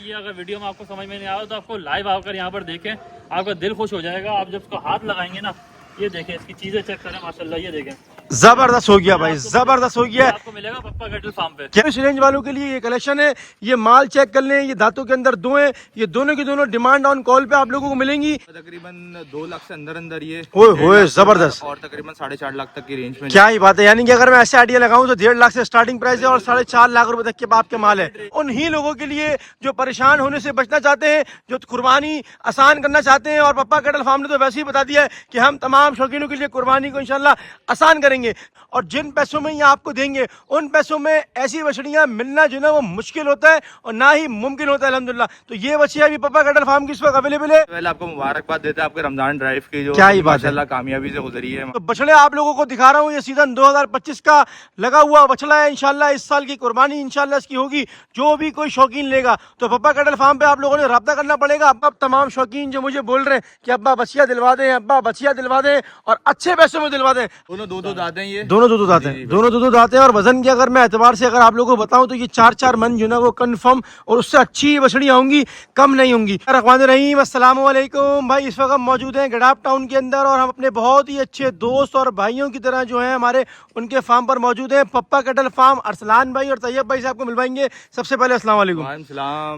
ये अगर वीडियो में आपको समझ में नहीं आया तो आपको लाइव आकर यहाँ पर देखें, आपका दिल खुश हो जाएगा। आप जब उसको हाथ लगाएंगे ना, ये देखें, इसकी चीजें चेक करें, माशाल्लाह ये देखें, जबरदस्त हो गया भाई, जबरदस्त हो गया। आपको मिलेगा पप्पा कैटल फार्म पे। क्या रेंज वालों के लिए ये कलेक्शन है, ये माल चेक कर लें। ये दांतों के अंदर दो हैं, ये दोनों की दोनों डिमांड ऑन कॉल पे आप लोगों को मिलेंगी। तकरीबन 2 लाख से अंदर अंदर ये ओए जबरदस्त, और तकरीबन 4.5 लाख तक की रेंज में। क्या ही बात है। यानी कि अगर मैं ऐसे आइडिया लगाऊं तो 1.5 लाख से स्टार्टिंग प्राइस है और 4.5 लाख रुपए तक के बाप के माल है। उन्हीं लोगों के लिए जो परेशान होने से बचना चाहते हैं, जो कुर्बानी आसान करना चाहते हैं। और पप्पा कैटल फार्म ने तो वैसे ही बता दिया है कि हम तमाम शौकीनों के लिए कुर्बानी को इंशाल्लाह आसान करेंगे। और जिन पैसों में ये आपको देंगे, उन पैसों में ऐसी बछड़ियां मिलना जो ना वो मुश्किल होता है और ना ही मुमकिन होता है अल्हम्दुलिल्लाह। तो ये बछिया भी पप्पा कैटल फार्म की इस वक्त अवेलेबल है। पहले आपको मुबारकबाद देते हैं आपके रमजान ड्राइव की, जो क्या ही बात है, माशाल्लाह कामयाबी से गुजरी है। तो बछड़े आप लोगों को दिखा रहा हूँ, ये सीजन 2025 का लगा हुआ बछड़ा है। इंशाल्लाह इस साल की कुर्बानी इंशाल्लाह इसकी होगी। जो भी कोई शौकीन लेगा तो पप्पा कैटल फार्म पे आप लोगों ने रब्ता करना पड़ेगा। अब तमाम शौकीन जो मुझे बोल रहे हैं कि अब्बा बछिया दिलवा दें, अब्बा बछिया दिलवा दें और अच्छे पैसों में दिलवा दें। दोनों दो दाते हैं, ये दोनों दो दाते हैं, दोनों दो दाते हैं। और वजन के अगर मैं एतबार से अगर आप लोगों को बताऊं तो ये 4-4 मन जो ना वो कंफर्म और उससे अच्छी बछड़ियां होंगी, कम नहीं होंगी। रहमान रहीम, अस्सलाम वालेकुम भाई। इस वक्त हम मौजूद हैं गडाप टाउन के अंदर और हम अपने बहुत ही अच्छे दोस्त और भाइयों की तरह जो है हमारे उनके फार्म पर मौजूद हैं। पप्पा कैटल फार्म, अरसलान भाई और तैयब भाई से आपको मिलवाएंगे। सबसे पहले अस्सलाम वालेकुम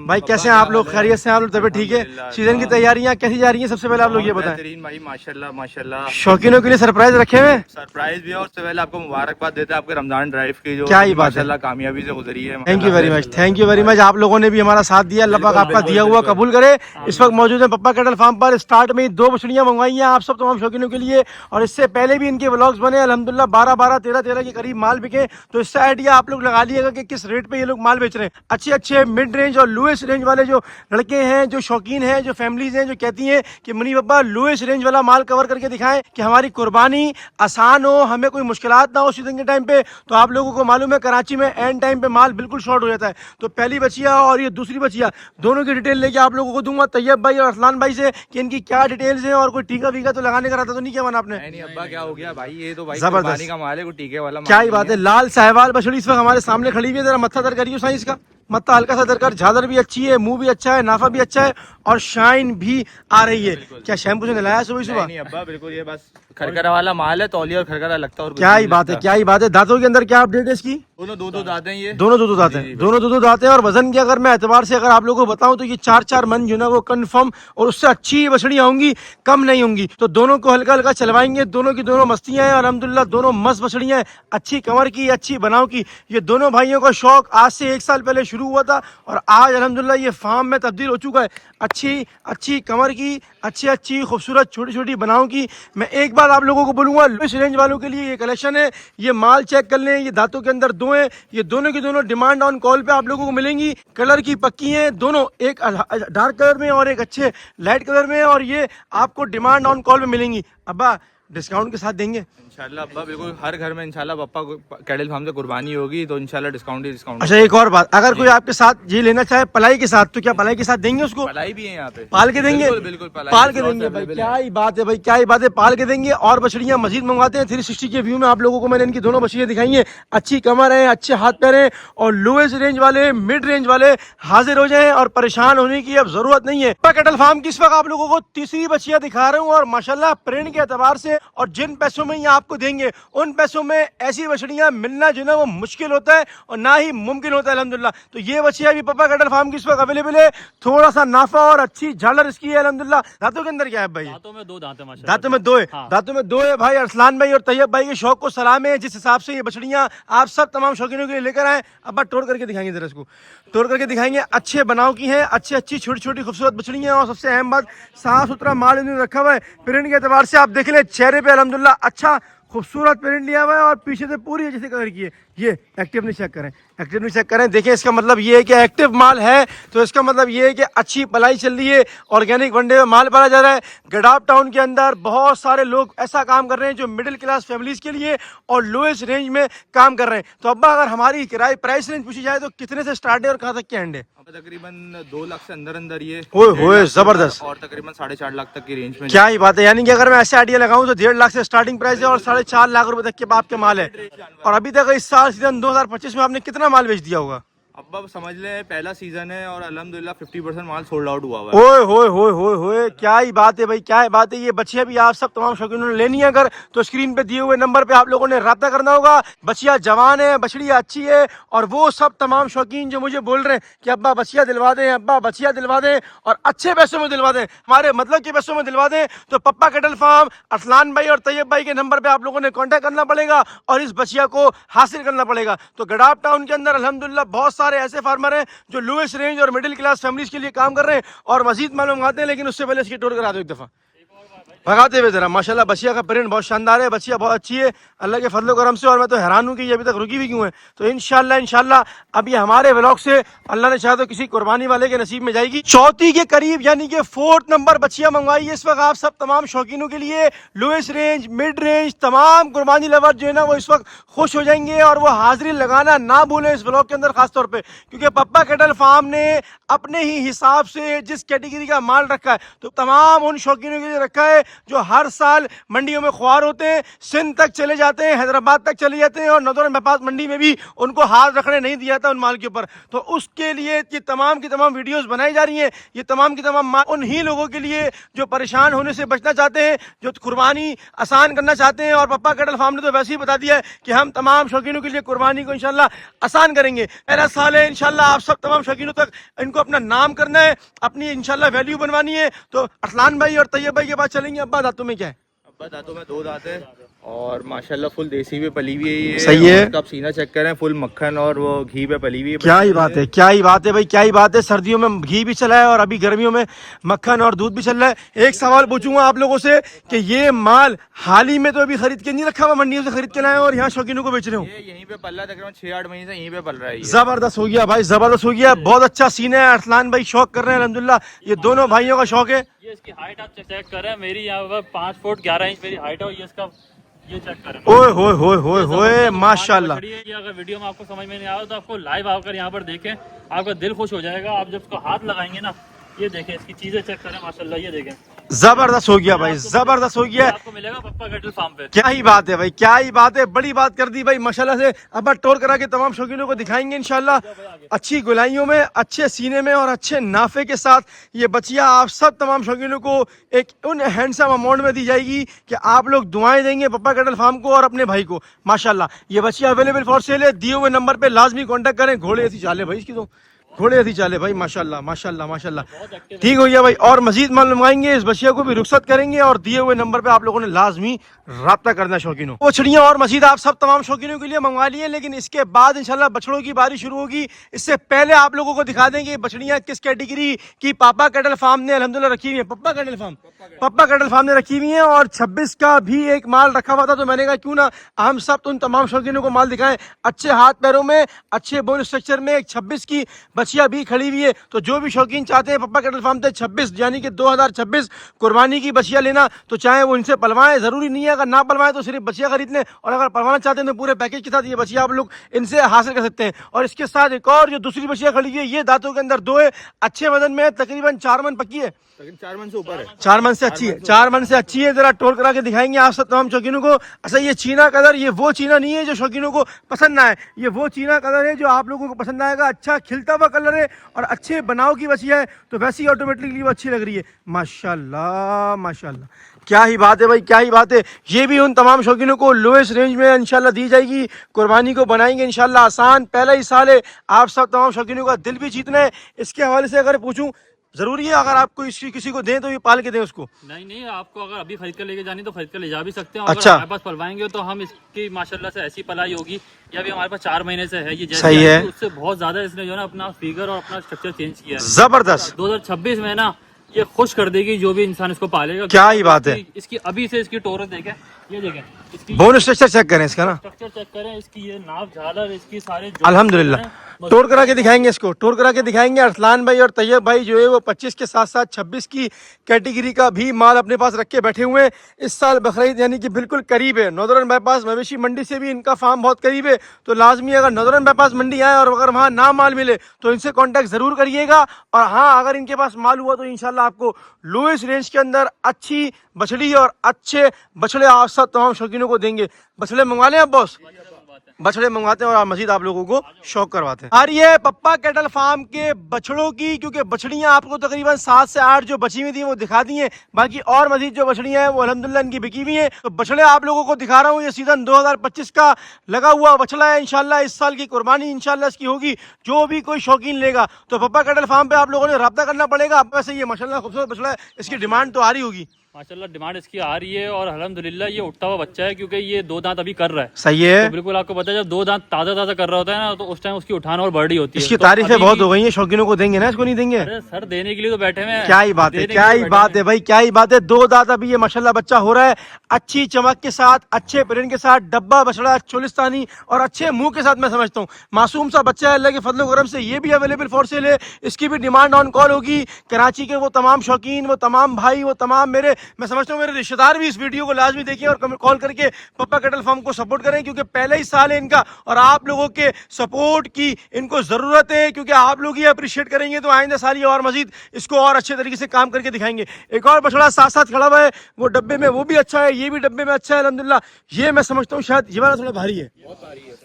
भाई, कैसे हैं आप लोग? खैरियत से हैं आप लोग? तबियत ठीक है? सीजन की तैयारियां कैसी जा रही हैं? सबसे पहले आप लोग ये बताएं। भाई माशाल्लाह माशाल्लाह, शौकीनों के लिए सरप्राइज रखे हुए हैं, सरप्राइज भी है। और उससे पहले आपको मुबारकबाद देते हैं आपके रमजान ड्राइव की, जो क्या ही बात है, माशाल्लाह कामयाबी से गुजरी है। Thank you very much, thank you very much. आप लोगों ने भी हमारा साथ दिया, अल्लाह पाक आपका दिया हुआ कबूल करे। इस वक्त मौजूद है पप्पा कैटल फार्म पर। स्टार्ट में 2 बछड़ियां मंगवाई हैं आप सब तमाम शौकीनों के लिए और इससे पहले भी इनके व्लॉग्स बने अल्हम्दुलिल्लाह। 12-12, 13-13 के करीब माल बिके। तो इससे आइडिया आप लोग लगा लीजिएगा कि किस रेट पे ये लोग माल बेच रहे हैं। अच्छे अच्छे मिड रेंज और लोएस्ट रेंज वाले जो लड़के हैं, जो शौकीन हैं, जो फैमिलीज हैं, जो कहती हैं कि मुनीब अब्बा लोएस्ट रेंज वाला माल कवर करके दिखाएं कि हमारी कुर्बानी आसान हो, हमें कोई मुश्किलात ना हो सीजन के टाइम पे। तो आप लोगों को मालूम है कराची में एंड टाइम पे माल बिल्कुल शॉर्ट हो जाता है। तो पहली बचिया और ये दूसरी बचिया दोनों की डिटेल लेके आप लोगों को दूंगा तैयब भाई और अरसलान भाई से कि इनकी क्या डिटेल्स हैं। और कोई टीका वीका तो लगाने का रहता तो नहीं किया मन आपने? नहीं अब्बा, क्या हो गया भाई, ये तो भाई जबरदस्त कुर्बानी का माल है, कोई टीके वाला क्या ही बात है। लाल साहिवाल बछड़ी इस वक्त हमारे सामने खड़ी हुई है। जरा मत्था दर करियो साइज का, मत्था हल्का सा दर कर। झादर भी अच्छी है, मुंह भी अच्छा है, नाफा भी अच्छा है और शाइन भी आ रही है। क्या शैम्पू से नहलाया सुबह सुबह? नहीं अब्बा, बिल्कुल ये बस खरखरा वाला माल है, तौलिया और खरखरा लगता है। और क्या ही बात है, क्या ही बात है। दांतों के अंदर क्या अपडेट है इसकी? दोनों दो दाते हैं, ये दोनों दो दाते हैं, दोनों दो दाते हैं। और वजन के अगर मैं एतबार से अगर आप लोगों को बताऊं तो ये 4-4 मन जो ना वो कंफर्म और उससे अच्छी बछड़ियां होंगी, कम नहीं होंगी। तो दोनों को हल्का हल्का चलवाएंगे। दोनों की दोनों मस्तियां हैं और अल्हम्दुलिल्लाह दोनों मस्त बछड़ियां हैं, अच्छी कमर की, अच्छी बनाव की। ये दोनों भाइयों का शौक आज से 1 साल पहले शुरू हुआ था और आज अल्हम्दुलिल्लाह ये फार्म में तब्दील हो चुका है। अच्छी अच्छी कमर की, अच्छी अच्छी खूबसूरत छोटी छोटी बनाव की। मैं एक बार आप लोगों को बोलूंगा, लोएस्ट रेंज वालों के लिए ये कलेक्शन है। ये माल चेक कर लें, ये दांतों के अंदर 2 हैं, ये दोनों की दोनों डिमांड ऑन कॉल पे आप लोगों को मिलेंगी। कलर की पक्की हैं दोनों, एक डार्क कलर में और एक अच्छे लाइट कलर में। और ये आपको डिमांड ऑन कॉल पे मिलेंगी। अब्बा डिस्काउंट के साथ देंगे इंशाल्लाह अब्बा, बिल्कुल हर घर में इंशाल्लाह पप्पा कैटल फार्म से कुर्बानी होगी तो इंशाल्लाह डिस्काउंट ही डिस्काउंट। अच्छा एक और बात, अगर कोई आपके साथ ये लेना चाहे पलाई के साथ तो क्या पलाई के साथ देंगे उसको? पलाई भी है यहाँ पे, पाल के देंगे? बिल्कुल पाल के देंगे भाई, क्या ही बात है भाई, क्या ही बात है। पाल के देंगे और बछड़ियां मजीद मंगवाते हैं। 360 के व्यू में आप लोगों को मैंने इनकी दोनों बछड़ियां दिखाई हैं। अच्छी कमर है, अच्छे हाथ पैर हैं और लोएस्ट रेंज वाले, मिड रेंज वाले हाजिर हो जाए और परेशान होने की अब जरूरत नहीं है। कैटल फार्म की इस वक्त आप लोगों को तीसरी बछिया दिखा रहा हूँ और माशाल्लाह प्रिंट के एतबार से और जिन पैसों में ये आपको देंगे उन पैसों में ऐसी बछड़ियां मिलना जो ना वो मुश्किल होता है और ना ही मुमकिन होता है अल्हम्दुलिल्लाह। तो ये बछिया भी पप्पा कैटल फार्म की इस वक्त अवेलेबल है। थोड़ा सा नाफा और अच्छी झालर इसकी है अल्हम्दुलिल्लाह। दांतों के अंदर क्या है भाई? दांतों में 2 दांत है माशाल्लाह। दांतों में 2 है, हाँ। दांतों में 2 है भाई। अरसलान भाई और तैयब भाई के शौक को सलाम है। जिस हिसाब से ये बछड़ियां आप सब तमाम शौकीनों के लिए लेकर आए, अब्बा तोड़ करके दिखाएंगे, जरा इसको तोड़ करके दिखाएंगे। अच्छे बनाव की हैं, अच्छी अच्छी छोटी छोटी खूबसूरत बछड़ियां और सबसे अहम बात साफ सुथरा माल इन्होंने रखा हुआ है। प्रिंट के एतबार से आप देख लें, चेहरे पे अल्हम्दुलिल्लाह अच्छा खूबसूरत प्रिंट लिया हुआ है और पीछे से पूरी जैसे कलर की है। ये एक्टिव नहीं चेक करें, एक्टिव नहीं चेक करें। देखिए इसका मतलब ये है कि एक्टिव माल है, तो इसका मतलब ये है कि अच्छी पलाई चल रही है, ऑर्गेनिक वनडे में माल पाला जा रहा है। गडाप टाउन के अंदर बहुत सारे लोग ऐसा काम कर रहे हैं जो मिडिल क्लास फैमिलीज के लिए और लोएस्ट रेंज में काम कर रहे हैं। तो अब्बा अगर हमारी किराए प्राइस रेंज पूछी जाए तो कितने से स्टार्ट है और कहाँ तक के एंड है? तकरीबन 2 लाख से अंदर अंदर ये ओए जबरदस्त, और तकरीबन 4.5 लाख तक की रेंज में। क्या ही बात है। यानी कि अगर मैं ऐसे आइडिया लगाऊं तो 1.5 लाख से स्टार्टिंग प्राइस है और 4.5 लाख रुपए तक के बाप के माल है। और अभी तक इस साल सीजन 2025 में आपने कितना माल बेच दिया होगा? अब्बा समझ ले पहला सीजन है और अल्हम्दुलिल्लाह 50% माल सोल्ड आउट हुआ हुआ है। ओए होए होए होए होए, क्या ही बात है भाई, क्या ही बात है। ये बच्चियां भी आप सब तमाम शौकीनों ने लेनी है अगर, तो स्क्रीन पे दिए हुए नंबर पे आप लोगों ने राब्ता करना होगा। बच्चियां जवान है, बछड़ियां अच्छी है, और वो सब तमाम शौकीन जो मुझे बोल रहे हैं कि अब्बा बच्चियां दिलवा दें, अब्बा बच्चियां दिलवा दें, और अच्छे पैसों में दिलवा दें, हमारे मतलब के पैसों में दिलवा दें, तो पप्पा कैटल फार्म अरसलान भाई और तैयब भाई के नंबर पे आप लोगों ने कांटेक्ट करना पड़ेगा और इस बच्चिया को हासिल करना पड़ेगा। तो गडाप टाउन के अंदर अल्हम्दुलिल्लाह बहुत सारे ऐसे फार्मर हैं जो लोएस्ट रेंज और मिडिल क्लास फैमिलीज के लिए काम कर रहे हैं, और मजीद मालूम आते हैं, लेकिन उससे पहले इसकी टूर करा दो एक दफा भगाते हुए जरा। माशाल्लाह बच्चिया का प्रिंट बहुत शानदार है, बच्चिया बहुत अच्छी है अल्लाह के फजल करम से, और मैं तो हैरान हूँ कि ये अभी तक रुकी भी क्यों है। तो इंशाल्लाह अब ये हमारे व्लॉग से अल्लाह ने चाहा तो किसी कुर्बानी वाले के नसीब में जाएगी। चौथी के करीब यानी कि 4th नंबर बच्चिया मंगवाई है इस वक्त आप सब तमाम शौकीनों के लिए। लोएस्ट रेंज, मिड रेंज, तमाम कुर्बानी लवर जो है ना वो इस वक्त खुश हो जाएंगे, और वो हाजिरी लगाना ना भूलें इस व्लॉग के अंदर खासतौर पर, क्योंकि पप्पा कैटल फार्म ने अपने ही हिसाब से जिस कैटेगरी का माल रखा है तो तमाम उन शौकीनों के लिए रखा है जो हर साल मंडियों में ख्वार होते हैं, सिंध तक चले जाते हैं, हैदराबाद तक चले जाते हैं, और नदौर बाईपास मंडी में भी उनको हाथ रखने नहीं दिया था उन माल के ऊपर। तो उसके लिए ये तमाम की तमाम वीडियोस बनाई जा रही हैं, ये तमाम की तमाम उन्हीं लोगों के लिए जो परेशान होने से बचना चाहते हैं, जो कुर्बानी आसान करना चाहते हैं। और पप्पा कैटल फार्म ने तो वैसे ही बता दिया है कि हम तमाम शौकीनों के लिए कुर्बानी को इंशाल्लाह आसान करेंगे। पहला साल है, इंशाल्लाह आप सब तमाम शौकीनों तक इनको अपना नाम करना है, अपनी इंशाल्लाह वैल्यू बनवानी है। तो अरसलान भाई और तैयब भाई के पास चलेंगे। अब्बा दांतों में क्या है? अब्बा दांतों में 2 दांत है और माशाल्लाह फुल देसी पे पली हुई है ये। सही है। आप सीना चेक करें, फुल मक्खन और वो घी पे पली हुई है। क्या ही बात है, क्या ही बात है भाई, क्या ही बात है। सर्दियों में घी भी चला है और अभी गर्मियों में मक्खन और दूध भी चल रहा है। एक सवाल पूछूंगा आप लोगों से कि ये माल हाल ही में तो अभी खरीद के नहीं रखा हुआ, मंडियों से खरीद के लाए और यहाँ शौकीनों को बेच रहे हो? ये यहीं पे पल रहा है, तकरीबन 6-8 महीने से यहीं पे पल रहा है ये। जबरदस्त हो गया भाई, जबरदस्त हो गया, बहुत अच्छा सीन है। अरसलान भाई शौक कर रहे हैं अल्हम्दुलिल्लाह, ये दोनों भाइयों का शौक है। ये इसकी हाइट आप चेक कर रहे हैं, मेरी यहाँ पर 5 फुट 11 इंच मेरी हाइट है, और ये इसका ये चेक करें। ओए होए होए होए होए, माशाल्लाह। ये अगर वीडियो में आपको समझ में नहीं आया तो आपको लाइव आकर यहाँ पर देखें, आपका दिल खुश हो जाएगा। आप जब इसको हाथ लगाएंगे ना, ये देखें इसकी चीजें चेक करें माशाल्लाह, ये देखें जबरदस्त हो गया भाई, जबरदस्त हो गया। आपको मिलेगा पप्पा कैटल फार्म पे। क्या ही बात है भाई, क्या ही बात है, बड़ी बात कर दी भाई माशाल्लाह से। अब टोर करा के तमाम शौकीनों को दिखाएंगे इंशाल्लाह, अच्छी गुलाइयों में, अच्छे सीने में और अच्छे नाफे के साथ ये बच्चियां आप सब तमाम शौकीनों को एक उन हैंडसम अमाउंट में दी जाएगी कि आप लोग दुआएं देंगे पप्पा कैटल फार्म को और अपने भाई को। माशाल्लाह ये बच्चियां अवेलेबल फॉर सेल है, दिए हुए नंबर पे लाजमी कॉन्टेक्ट करें। घोड़े ऐसी चाले भाई इसकी, तो घोड़े ऐसी चाले भाई, माशाल्लाह माशाल्लाह माशाल्लाह। ठीक हो गया भाई, और मजीद मालूम आएंगे, इस बच्चिया को भी रुखसत करेंगे, और दिए हुए नंबर पे आप लोगों ने लाजमी राब्ता करना शौकीनों। वो बछड़ियां और मजीद आप सब तमाम शौकीनों के लिए मंगवा लिए, लेकिन इसके बाद इंशाल्लाह बछड़ों की बारी शुरू होगी। इससे पहले आप लोगों को दिखा देंगे बछड़ियां किस कैटेगरी की पापा कैटल फार्म ने अल्हम्दुलिल्लाह रखी हुई है। पप्पा कैटल फार्म ने रखी हुई है, और 26 का भी एक माल रखा हुआ था, तो मैंने कहा क्यों ना हम सब उन तमाम शौकीनों को माल दिखाएं। अच्छे हाथ पैरों में, अच्छे बोन स्ट्रक्चर में एक 26 की बछिया भी खड़ी हुई है। तो जो भी शौकीन चाहते हैं पप्पा कैटल फार्म से 26 यानी कि 2026 कुर्बानी की बछिया लेना, तो चाहे वो इनसे पलवाएं, जरूरी नहीं है अगर ना पलवाएं तो सिर्फ बछिया खरीद लें, और अगर पलवाना चाहते हैं तो पूरे पैकेज के साथ ये बछिया आप लोग इनसे हासिल कर सकते हैं। और इसके साथ एक और जो दूसरी बछिया खड़ी हुई है, ये दांतों के अंदर 2 है, अच्छे वजन में है, तकरीबन 4 मन पक्की है, 4 मन से ऊपर है, 4 मन से अच्छी है, 4 मन से अच्छी है। जरा टोल करा के दिखाएंगे आप सब तमाम शौकीनों को। अच्छा ये चीना कलर, ये वो चीना नहीं है जो शौकीनों को पसंद ना आए, ये वो चीना कलर है जो आप लोगों को पसंद आएगा। अच्छा खिलता हुआ कलर है और अच्छे बनाव की बछिया है, तो वैसे ही ऑटोमेटिकली वो अच्छी लग रही है। माशाल्लाह माशाल्लाह, क्या ही बात है भाई, क्या ही बात है। ये भी उन तमाम शौकीनों को लोएस्ट रेंज में इंशाल्लाह दी जाएगी, कुर्बानी को बनाएंगे इंशाल्लाह आसान। पहला ही साल है, आप सब तमाम शौकीनों का दिल भी जीतना है। इसके हवाले से अगर पूछूं, जरूरी है अगर आपको किसी को दें तो ये पाल के दें उसको? नहीं, आपको अगर अभी खरीद कर लेके जानी तो खरीद कर ले जा भी सकते हैं। अच्छा, अगर हमारे पास पलवाएंगे तो हम इसकी माशाल्लाह से ऐसी पलाई होगी, या अभी हमारे पास 4 महीने से है, ये जैसे सही है, उससे बहुत ज्यादा इसने जो है ना अपना फिगर और अपना स्ट्रक्चर चेंज किया है। जबरदस्त। 2026 में ना ये खुश कर देगी जो भी इंसान इसको पालेगा। क्या ही बात है। इसकी अभी से इसकी टोरस देखें, ये देखें इसकी बोन स्ट्रक्चर चेक करें इसका ना, स्ट्रक्चर चेक करें, इसकी ये नाव झालर, इसकी सारे अल्हम्दुलिल्लाह। टोर करा के दिखाएंगे इसको, टोर करा के दिखाएंगे। अरसलान भाई और तैयब भाई जो है वो 25 के साथ साथ 26 की कैटेगरी का भी माल अपने पास रख के बैठे हुए हैं। इस साल बकरीद यानी कि बिल्कुल करीब है, नॉर्दर्न बाईपास मवेशी मंडी से भी इनका फार्म बहुत करीब है। तो लाजमी अगर नॉर्दर्न बाईपास मंडी आए और अगर वहाँ ना माल मिले तो इनसे कॉन्टैक्ट जरूर करिएगा। और हाँ, अगर इनके पास माल हुआ तो इंशाल्लाह आपको लोएस्ट रेंज के अंदर अच्छी बछड़ी और अच्छे बछड़े आप सब तमाम शौकीनों को देंगे। बछड़े मंगवा लें आप बॉस, बछड़े मंगवाते हैं और मजीद आप लोगों को शौक करवाते हैं। और ये पप्पा कैटल फार्म के बछड़ों की, क्योंकि बछड़ियां आपको तकरीबन 7 से 8 जो बची हुई थी वो दिखा दी हैं, बाकी और मजीद जो बछड़ियां हैं वो अल्हम्दुलिल्लाह इनकी बिकी हुई हैं। तो बछड़े आप लोगों को दिखा रहा हूँ, ये सीजन 2025 का लगा हुआ बछड़ा है। इंशाल्लाह इस साल की कुर्बानी इंशाल्लाह इसकी होगी। जो भी कोई शौकीन लेगा तो पप्पा कैटल फार्म पे आप लोगों ने रब्ता करना पड़ेगा। वैसे ये माशाल्लाह खूबसूरत बछड़ा है, इसकी डिमांड तो आ रही होगी। माशाल्लाह डिमांड इसकी आ रही है और अल्हम्दुलिल्लाह ये उठता हुआ बच्चा है, क्योंकि ये 2 दांत अभी कर रहा है। सही है, तो बिल्कुल आपको पता है जब 2 दांत ताजा ताजा कर रहा होता है ना तो उस टाइम उसकी उठान और बड़ी होती है। इसकी तो तारीफें अभी बहुत हो गई हैं, शौकीनों को देंगे ना, इसको नहीं देंगे? अरे सर देने के लिए तो बैठे हुए हैं। क्या ही बात है, क्या ही बात है भाई, क्या ही बात है। 2 दांत अभी ये माशाल्लाह बच्चा हो रहा है, अच्छी चमक के साथ, अच्छे प्रिंट के साथ, डब्बा बछड़ा चोलिस्तानी और अच्छे मुंह के साथ। मैं समझता हूँ मासूम सा बच्चा है, अल्लाह के फजल करम से ये भी अवेलेबल फॉर सेल है। इसकी भी डिमांड ऑन कॉल होगी। कराची के वो तमाम शौकीन, वो तमाम भाई, वो तमाम मेरे, मैं समझता हूँ मेरे रिश्तेदार भी इस वीडियो को लाजमी देखें और कॉल करके पप्पा कैटल फार्म को सपोर्ट करें, क्योंकि पहले ही साल है इनका और आप लोगों के सपोर्ट की इनको जरूरत है। क्योंकि आप लोग ये अप्रिशिएट करेंगे तो आइंदा साल ये और मजीद इसको और अच्छे तरीके से काम करके दिखाएंगे। एक और बछड़ा साथ साथ खड़ा हुआ है वो डब्बे में, वो भी अच्छा है, ये भी डब्बे में अच्छा है अल्हम्दुलिल्लाह। ये मैं समझता हूँ शायद ये वाला थोड़ा भारी है,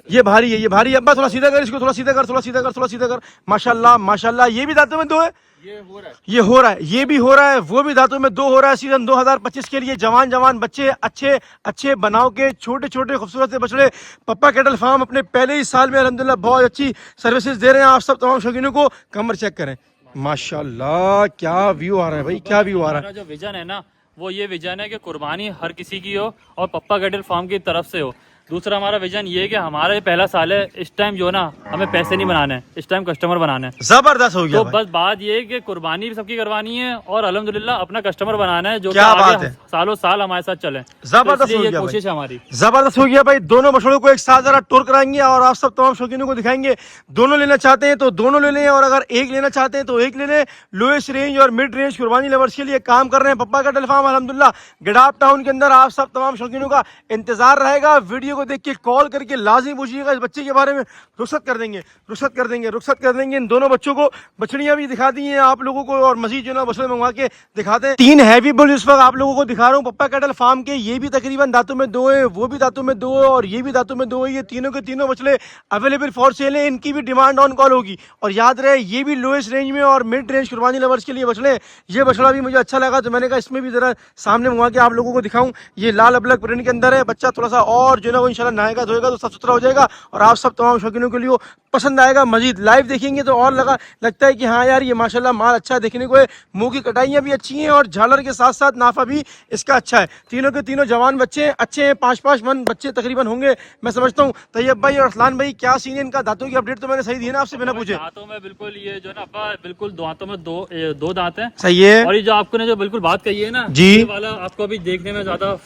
ये भारी है, ये भारी है। अब्बा थोड़ा सीधा कर इसको, थोड़ा सीधा कर, थोड़ा सीधा कर, थोड़ा सीधा कर। माशाल्लाह माशाल्लाह, ये भी दांतों में 2 है, ये हो रहा है, ये भी हो रहा है, वो भी दांतों में 2 हो रहा है। सीजन 2025 के लिए जवान जवान बच्चे, अच्छे अच्छे बनाव के छोटे छोटे खूबसूरत से बछड़े पप्पा कैटल फार्म अपने पहले ही साल में अल्हम्दुलिल्लाह बहुत अच्छी सर्विसेज दे रहे हैं। आप सब तमाम शौकीनों को कमर चेक करें, माशाल्लाह क्या व्यू आ रहा है भाई, क्या व्यू आ रहा है। जो विजन है ना वो ये विजन है कि कुर्बानी हर किसी की हो और पप्पा कैटल फार्म की तरफ से हो। दूसरा हमारा विजन ये है कि हमारा पहला साल है, इस टाइम जो ना हमें पैसे नहीं बनाने हैं, इस टाइम कस्टमर बनाना है। जबरदस्त हो गया तो भाई। बस बात ये है कि कुर्बानी भी सबकी करवानी है और अल्हम्दुलिल्लाह अपना कस्टमर बनाना है जो क्या कि बात आगे है। सालों साल हमारे साथ चले। जबरदस्त तो हो ये गया कोशिश है हमारी। जबरदस्त हो गया भाई। दोनों बछड़ों को एक साथ जरा टूर कराएंगे और आप सब तमाम शौकीनों को दिखाएंगे। दोनों लेना चाहते हैं तो दोनों ले लें और अगर एक लेना चाहते हैं तो एक ले लें। लोएस्ट रेंज और मिड रेंज कुर्बानी लेवर्स के लिए काम कर रहे हैं पप्पा कैटल फार्म अल्हम्दुलिल्लाह गडाप टाउन के अंदर। आप सब तमाम शौकीनों का इंतजार रहेगा। वीडियो को देख के कॉल करके लाजमी पूछिएगा इस बच्चे के बारे में। रुखसत कर देंगे, रुखसत कर देंगे, रुखसत कर देंगे। इन दोनों बच्चों को बछड़ियां भी दिखा दी हैं आप लोगों को और मजीद जो ना बछड़े मंगवा के दिखाते हैं। 3 हैवी बुल इस वक्त आप लोगों को दिखा रहा हूँ पप्पा कैटल फार्म के। ये भी तकरीबन दांतों में 2 है, वो भी दांतों में 2 है और ये भी दांतों में 2 है। ये तीनों के तीनों बछड़े अवेलेबल फॉर सेल है। इनकी भी डिमांड ऑन कॉल होगी। और याद रहे ये भी लोएस्ट रेंज में और मिड रेंज कुर्बानी लवर्स के लिए बछड़े। ये बछड़ा भी मुझे अच्छा लगा तो मैंने कहा इसमें भी जरा सामने मंगवा के आप लोगों को दिखाऊं। ये लाल अबलक प्रिंट के अंदर है। बच्चा थोड़ा सा और जो है ना वो इंशाल्लाह नहाएगा धोएगा तो साफ सुथरा हो जाएगा और आप सब तमाम शौकीनों के लिए वो पसंद आएगा। मजीद लाइव देखेंगे तो और लगता है कि हाँ यार ये माशाल्लाह माल अच्छा देखने को है। मुंह की कटाइयाँ भी अच्छी हैं और झालर के साथ साथ नाफा भी इसका अच्छा है। तीनों के तीनों जवान बच्चे अच्छे हैं। 5-5 मन बच्चे तकरीबन होंगे मैं समझता हूँ। तैयब भाई और अरसलान भाई क्या सीन है इनका? दांतों की अपडेट तो मैंने सही दी है ना आपसे बिना पूछे? दांतों में बिल्कुल ये जो ना अब्बा बिल्कुल दांतों में दो दांत हैं। सही है। और ये जो आपको ने जो बिल्कुल बात कही है ना जी ये वाला आपको अभी देखने में ज्यादा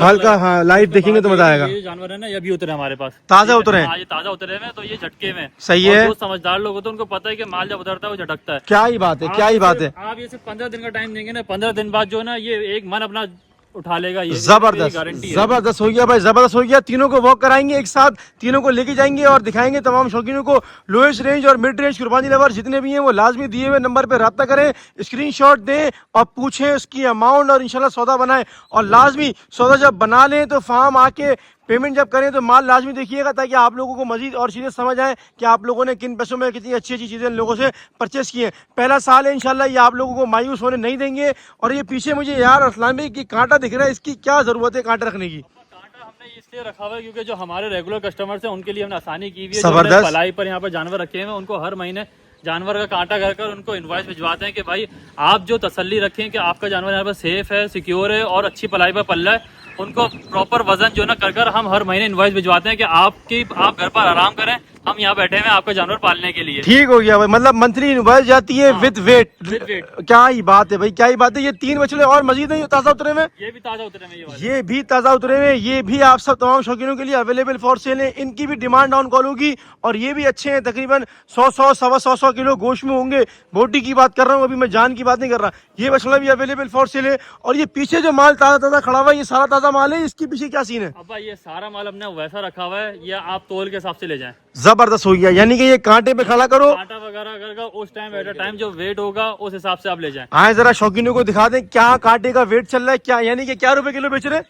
हल्का, हाँ लाइव देखेंगे तो मजा आएगा। ये जानवर है ना ये अभी उतरे हमारे पास, ताजा उतरे हैं। हाँ ये ताजा उतरे हैं तो ये झटके में। सही है। जो समझदार लोग होते हैं उनको पता है कि माल जब उतरता है वो झटकता है। क्या ही बात है, क्या ही बात है। आप ये सिर्फ 15 दिन का टाइम देंगे ना, 15 दिन बाद जो ना ये एक मन अपना उठा लेगा। ये जबरदस्त, जबरदस्त हो गया भाई, जबरदस्त हो गया। तीनों को वॉक कराएंगे एक साथ, तीनों को लेके जाएंगे और दिखाएंगे तमाम शौकीनों को। लोएस्ट रेंज और मिड रेंज कुर्बानी लवर जितने भी हैं वो लाजमी दिए हुए नंबर पे रब्ता करें, स्क्रीनशॉट दें और पूछें उसकी अमाउंट और इंशाल्लाह सौदा बनाएं। और लाजमी सौदा जब बना लें तो फार्म आके पेमेंट जब करें तो माल लाजमी देखिएगा ताकि आप लोगों को मजीद और चीज़ें समझ आए कि आप लोगों ने किन पैसों में कितनी अच्छी अच्छी चीज़ें लोगों से परचेस की हैं। पहला साल है इंशाल्लाह ये आप लोगों को मायूस होने नहीं देंगे। और ये पीछे मुझे यार अरसलान भाई की कांटा दिख रहा है, इसकी क्या ज़रूरत है कांटा रखने की? कांटा हमने इसलिए रखा हुआ है क्योंकि जो हमारे रेगुलर कस्टमर्स हैं उनके लिए हमने आसानी की हुई है। जबरदस्त। पलाई पर यहाँ पर जानवर रखे हुए हैं उनको हर महीने जानवर का कांटा कर उनको इनवॉइस भिजवाते हैं कि भाई आप जो तसल्ली रखें कि आपका जानवर यहाँ पर सेफ है, सिक्योर है और अच्छी पलाई पर पल रहा है। उनको प्रॉपर वजन जो ना कर हम हर महीने इनवॉइस भिजवाते हैं कि आप घर पर आराम करें, हम यहाँ बैठे हैं आपका जानवर पालने के लिए। ठीक हो गया भाई, मतलब मंथली इनवॉइस जाती है विद वेट। क्या ही बात है भाई, क्या ही बात है। ये 3 बछड़े और मजीद है ताजा उतरे में, ये भी ताजा उतरे में, ये भी ताजा उतरे में, ये भी आप सब तमाम शौकीनों के लिए अवेलेबल फॉर सेल है। इनकी भी डिमांड ऑन कॉल होगी और ये भी अच्छे हैं। तकरीबन 100-100 किलो गोश्त में होंगे। बोटी की बात कर रहा हूँ, अभी मैं जान की बात नहीं कर रहा। ये बछड़ा भी अवेलेबल फॉर सेल है। और ये पीछे जो माल ताजा खड़ा हुआ है ये सारा ताजा माल है। इसके पीछे क्या सीन है? अब ये सारा माल हमने वैसा रखा हुआ है, ये आप तोल के हिसाब से ले जाएं। जबरदस्त हो गया, यानी कि ये कांटे पे खड़ा करो, कांटा वगैरह अगर उस टाइम एट अ टाइम जो वेट होगा उस हिसाब से आप ले जाएं। आए जरा शौकीनों को दिखा दें क्या कांटे का वेट चल रहा है। क्या यानी कि क्या रुपए किलो बेच रहे?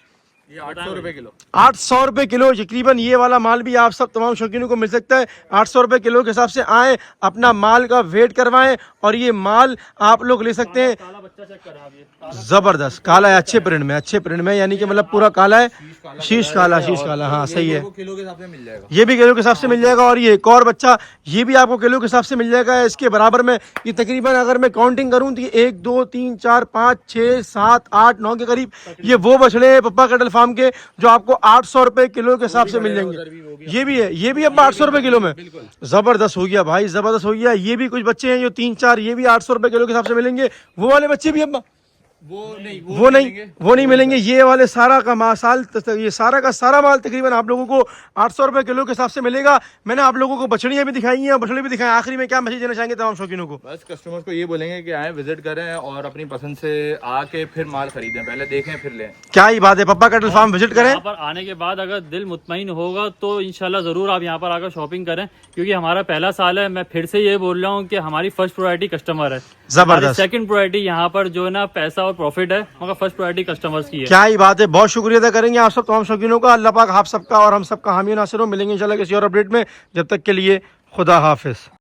ये 800 रुपए किलो। 800 रुपए किलो तकरीबन। ये वाला माल भी आप सब तमाम शौकीनों को मिल सकता है 800 रुपए किलो के हिसाब से। आए अपना माल का वेट करवाएं और ये माल आप लोग ले सकते हैं। काला बच्चा चेक करें आप, ये जबरदस्त काला है, अच्छे प्रिंट में यानी कि मतलब पूरा काला है, शीश काला, हाँ सही है। किलो के हिसाब से मिल जाएगा, ये भी किलो के हिसाब से मिल जाएगा। और ये एक और बच्चा, ये भी आपको किलो के हिसाब से मिल जाएगा। इसके बराबर में ये तकरीबन अगर मैं काउंटिंग करूं तो ये 1 2 3 4 5 6 7 8 9 के करीब ये वो बछड़े हैं पप्पा कैटल फार्म के जो आपको 800 रुपए किलो के हिसाब से मिल जाएंगे। ये भी है, ये भी अब 800 रुपए किलो में। जबरदस्त हो गया भाई, जबरदस्त हो गया। ये भी कुछ बच्चे हैं जो 3 4, ये भी 800 रुपए किलो के हिसाब से मिलेंगे। वो वाले बच्चे भी अब वो नहीं मिलेंगे। ये वाले सारा का माल, ये सारा का सारा माल तकरीबन आप लोगों को 800 रुपए किलो के हिसाब से मिलेगा। मैंने आप लोगों को बछड़ियां भी दिखाई हैं, बछड़े भी दिखाए। आखिरी में क्या मैसेज देना चाहेंगे तमाम शौकीनों को? बस कस्टमर्स को ये बोलेंगे कि आए, विजिट करें और अपनी पसंद से आके फिर माल खरीदें, पहले देखें फिर लें। क्या ही बात है, पप्पा कैटल फार्म विजिट करें। यहाँ पर आने के बाद अगर दिल मुतमईन होगा तो इंशाल्लाह जरूर आप यहाँ पर आकर शॉपिंग करें, क्योंकि हमारा पहला साल है। मैं फिर से ये बोल रहा हूँ कि हमारी फर्स्ट प्रायोरिटी कस्टमर है। जबरदस्त। सेकंड प्रायोरिटी यहाँ पर जो है ना पैसा और प्रॉफिट है, मगर फर्स्ट प्रायोरिटी कस्टमर्स की है। क्या ही बात है, बहुत शुक्रिया अदा करेंगे आप सब तमाम शौकीनों का। अल्लाह पाक आप सबका और हम सबका हामी नासिर हो। मिलेंगे इंशाल्लाह किसी और अपडेट में, जब तक के लिए खुदा हाफिज।